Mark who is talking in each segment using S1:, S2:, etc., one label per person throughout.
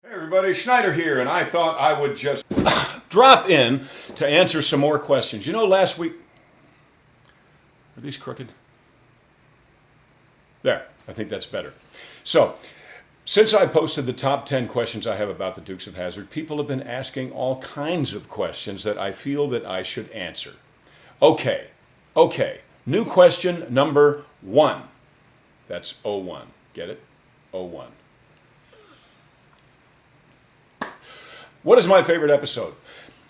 S1: Hey everybody, Schneider here, and I thought I would just drop in to answer some more questions. You know, last week... Are these crooked? There, I think that's better. So, since I posted the top 10 questions I have about the Dukes of Hazzard, people have been asking all kinds of questions that I feel that I should answer. Okay. New question number 1. That's 01. Get it? 01. What is my favorite episode?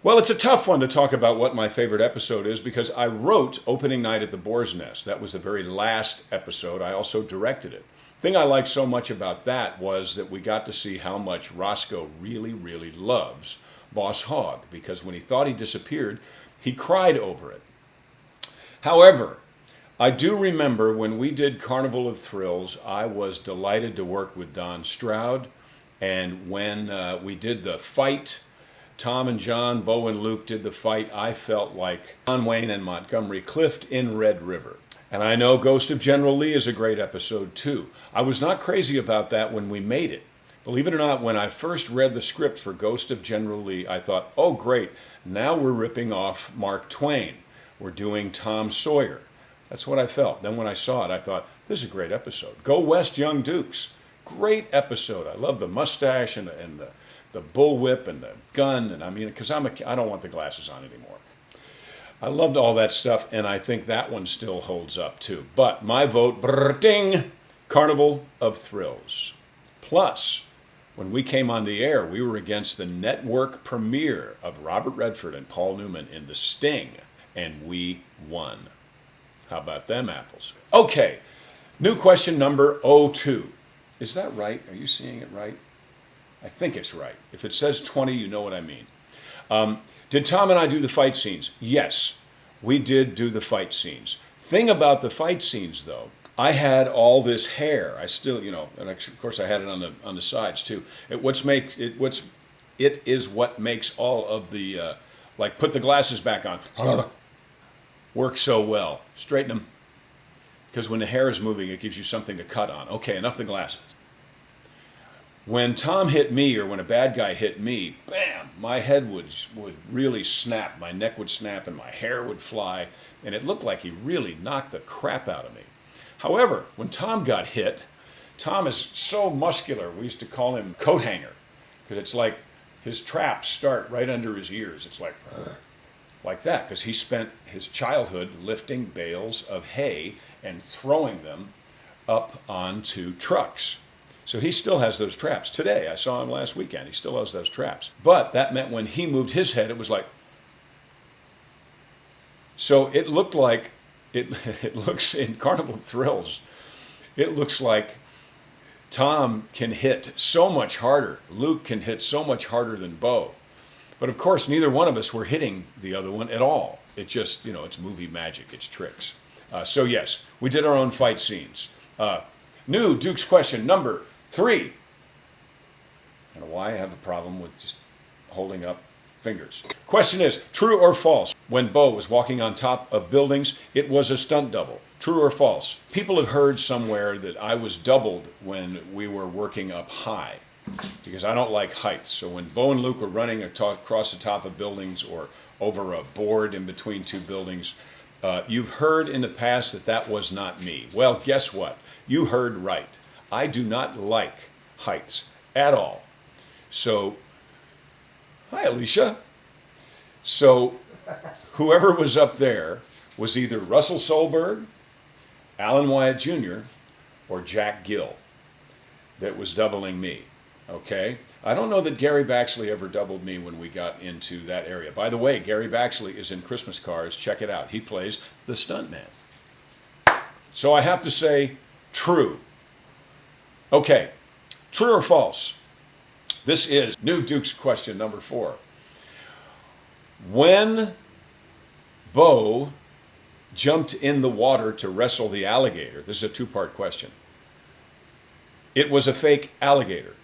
S1: Well, it's a tough one to talk about what my favorite episode is because I wrote Opening Night at the Boar's Nest. That was the very last episode. I also directed it. The thing I liked so much about that was that we got to see how much Roscoe really, really loves Boss Hogg, because when he thought he disappeared, he cried over it. However, I do remember when we did Carnival of Thrills, I was delighted to work with Don Stroud. And when we did the fight, Tom and John, Bo and Luke did the fight, I felt like John Wayne and Montgomery Clift in Red River. And I know Ghost of General Lee is a great episode too. I was not crazy about that when we made it. Believe it or not, when I first read the script for Ghost of General Lee, I thought, oh great, now we're ripping off Mark Twain. We're doing Tom Sawyer. That's what I felt. Then when I saw it, I thought, this is a great episode. Go West, Young Dukes. Great episode. I love the mustache and the bullwhip and the gun. And I mean, because I don't want the glasses on anymore. I loved all that stuff, and I think that one still holds up too. But my vote, ding, Carnival of Thrills. Plus, when we came on the air, we were against the network premiere of Robert Redford and Paul Newman in The Sting, and we won. How about them apples? Okay, new question number 02. Is that right? Are you seeing it right? I think it's right. If it says 20, you know what I mean. Did Tom and I do the fight scenes? Yes, we did do the fight scenes. Thing about the fight scenes, though, I had all this hair. I still, and of course I had it on the sides too. It is what makes all of the like put the glasses back on work so well. Straighten them. Because when the hair is moving, it gives you something to cut on. Okay, enough of the glasses. When Tom hit me, or when a bad guy hit me, bam, my head would really snap. My neck would snap and my hair would fly. And it looked like he really knocked the crap out of me. However, when Tom got hit, Tom is so muscular, we used to call him coat hanger. Because it's like his traps start right under his ears. It's like that, because he spent his childhood lifting bales of hay and throwing them up onto trucks. So he still has those traps. Today, I saw him last weekend, he still has those traps. But that meant when he moved his head, it was like... So it looked like, it looks in Carnival of Thrills, it looks like Tom can hit so much harder. Luke can hit so much harder than Bo. But of course, neither one of us were hitting the other one at all. It just, it's movie magic, it's tricks. So yes, we did our own fight scenes. New Duke's question number 3. I don't know why I have a problem with just holding up fingers. Question is, true or false? When Bo was walking on top of buildings, it was a stunt double. True or false? People have heard somewhere that I was doubled when we were working up high, because I don't like heights. So when Bo and Luke were running across the top of buildings or over a board in between two buildings, you've heard in the past that was not me. Well, guess what? You heard right. I do not like heights at all. So, hi Alicia. So, whoever was up there was either Russell Solberg, Alan Wyatt Jr., or Jack Gill that was doubling me. Okay? I don't know that Gary Baxley ever doubled me when we got into that area. By the way, Gary Baxley is in Christmas Cars. Check it out. He plays the stuntman. So I have to say, true. Okay, true or false? This is New Duke's question number 4. When Bo jumped in the water to wrestle the alligator, this is a 2-part question, it was a fake alligator.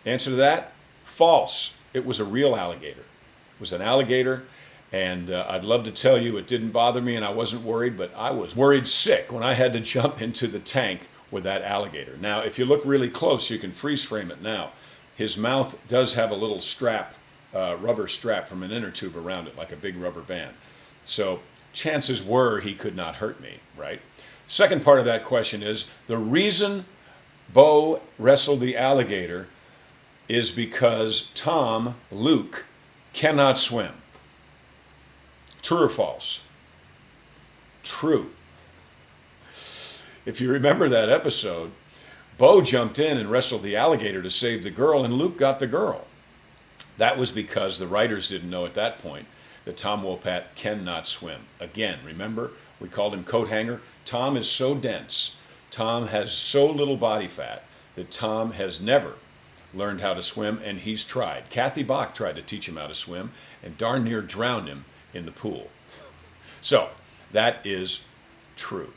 S1: Answer to that, false. It was a real alligator. It was an alligator, and I'd love to tell you it didn't bother me and I wasn't worried, but I was worried sick when I had to jump into the tank with that alligator. Now, if you look really close, you can freeze frame it now. His mouth does have a little strap, rubber strap from an inner tube around it, like a big rubber band. So chances were he could not hurt me, right? Second part of that question is, the reason Bo wrestled the alligator is because Tom, Luke, cannot swim. True or false? True. If you remember that episode, Bo jumped in and wrestled the alligator to save the girl, and Luke got the girl. That was because the writers didn't know at that point that Tom Wopat cannot swim. Again, remember, we called him coat hanger. Tom is so dense, Tom has so little body fat that Tom has never learned how to swim, and he's tried. Kathy Bach tried to teach him how to swim and darn near drowned him in the pool. So, that is true.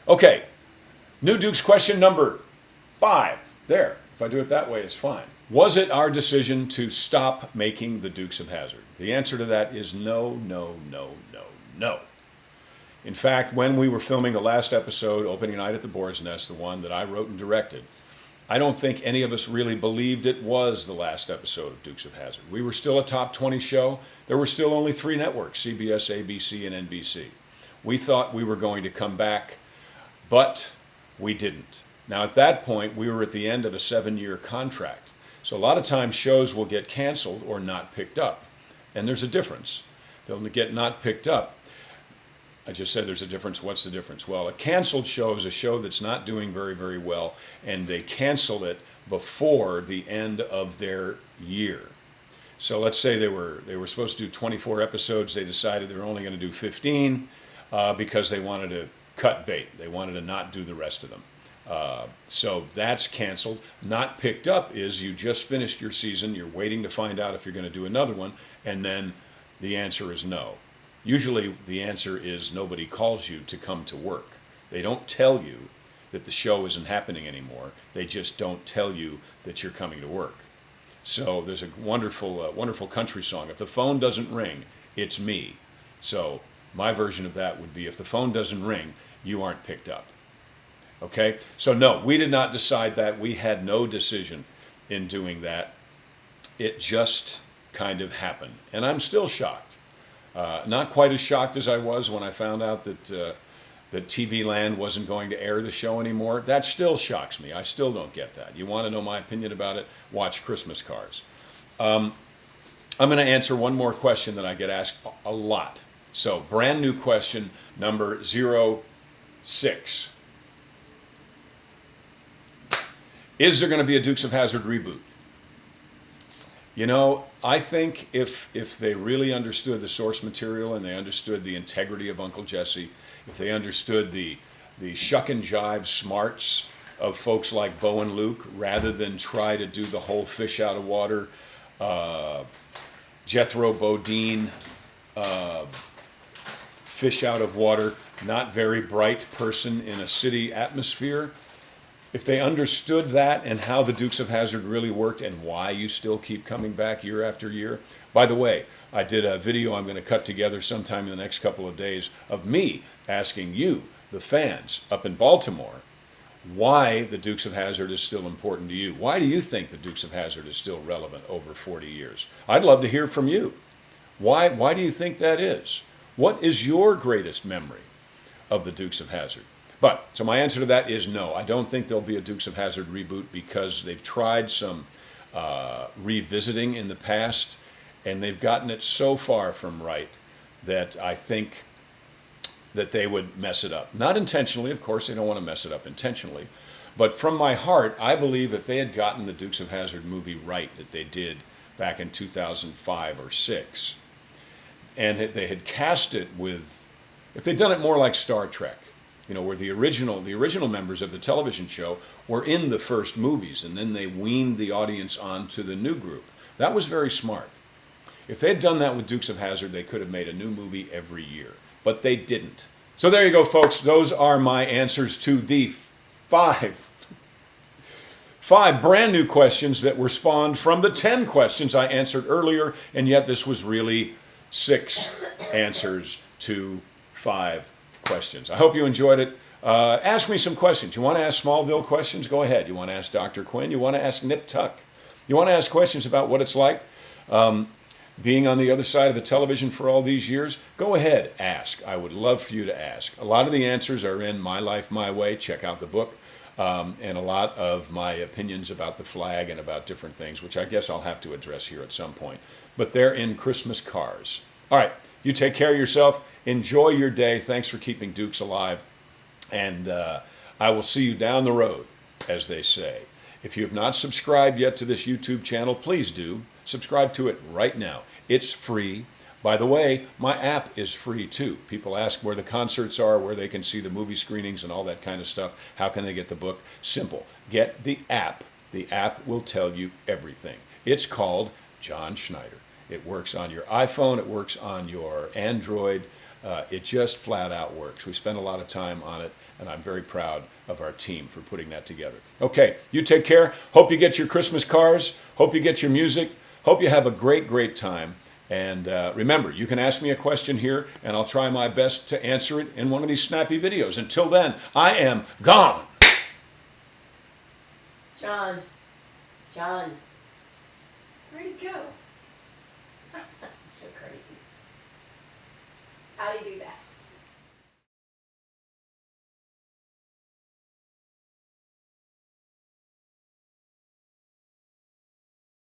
S1: Okay, New Dukes question number 5. There, if I do it that way, it's fine. Was it our decision to stop making the Dukes of Hazzard? The answer to that is no, no, no, no, no. In fact, when we were filming the last episode, Opening Night at the Boar's Nest, the one that I wrote and directed, I don't think any of us really believed it was the last episode of Dukes of Hazzard. We were still a top 20 show. There were still only 3 networks, CBS, ABC, and NBC. We thought we were going to come back, but we didn't. Now, at that point, we were at the end of a 7-year contract. So a lot of times shows will get canceled or not picked up. And there's a difference. They'll get not picked up. I just said there's a difference. What's the difference? Well, a canceled show is a show that's not doing very, very well, and they cancel it before the end of their year. So let's say they were supposed to do 24 episodes. They decided they were only going to do 15 because they wanted to cut bait. They wanted to not do the rest of them. So that's canceled. Not picked up is you just finished your season, you're waiting to find out if you're going to do another one, and then the answer is no. Usually the answer is nobody calls you to come to work. They don't tell you that the show isn't happening anymore. They just don't tell you that you're coming to work. So there's a wonderful country song. If the phone doesn't ring, it's me. So my version of that would be, if the phone doesn't ring, you aren't picked up. Okay? So no, we did not decide that. We had no decision in doing that. It just kind of happened. And I'm still shocked. Not quite as shocked as I was when I found out that TV Land wasn't going to air the show anymore. That still shocks me. I still don't get that. You want to know my opinion about it? Watch Christmas Cars. I'm going to answer one more question that I get asked a lot. So, brand new question number 06. Is there going to be a Dukes of Hazzard reboot? You know, I think if they really understood the source material and they understood the integrity of Uncle Jesse, if they understood the shuck and jive smarts of folks like Bo and Luke, rather than try to do the whole fish out of water, Jethro Bodine, fish out of water, not very bright person in a city atmosphere, if they understood that and how the Dukes of Hazzard really worked and why you still keep coming back year after year. By the way, I did a video I'm going to cut together sometime in the next couple of days of me asking you, the fans up in Baltimore, why the Dukes of Hazzard is still important to you. Why do you think the Dukes of Hazzard is still relevant over 40 years? I'd love to hear from you. Why do you think that is? What is your greatest memory of the Dukes of Hazzard? So my answer to that is no. I don't think there'll be a Dukes of Hazzard reboot because they've tried some revisiting in the past, and they've gotten it so far from right that I think that they would mess it up. Not intentionally, of course, they don't want to mess it up intentionally. But from my heart, I believe if they had gotten the Dukes of Hazzard movie right that they did back in 2005 or 6, and they had cast it with, if they'd done it more like Star Trek, you know, where the original members of the television show were in the first movies, and then they weaned the audience onto the new group. That was very smart. If they had done that with Dukes of Hazzard, they could have made a new movie every year. But they didn't. So there you go, folks. Those are my answers to the five brand new questions that were spawned from the 10 questions I answered earlier, and yet this was really 6 answers to 5 questions. I hope you enjoyed it. Ask me some questions. You want to ask Smallville questions? Go ahead. You want to ask Dr. Quinn? You want to ask Nip Tuck? You want to ask questions about what it's like being on the other side of the television for all these years? Go ahead, ask. I would love for you to ask. A lot of the answers are in My Life, My Way. Check out the book. And a lot of my opinions about the flag and about different things, which I guess I'll have to address here at some point. But they're in Christmas Cars. All right, you take care of yourself. Enjoy your day. Thanks for keeping Dukes alive. And I will see you down the road, as they say. If you have not subscribed yet to this YouTube channel, please do. Subscribe to it right now. It's free. By the way, my app is free too. People ask where the concerts are, where they can see the movie screenings and all that kind of stuff. How can they get the book? Simple. Get the app. The app will tell you everything. It's called John Schneider. It works on your iPhone. It works on your Android. It just flat out works. We spend a lot of time on it, and I'm very proud of our team for putting that together. Okay, you take care. Hope you get your Christmas cars. Hope you get your music. Hope you have a great, great time. And remember, you can ask me a question here, and I'll try my best to answer it in one of these snappy videos. Until then, I am gone.
S2: John, where'd he go? So crazy. How do you do that?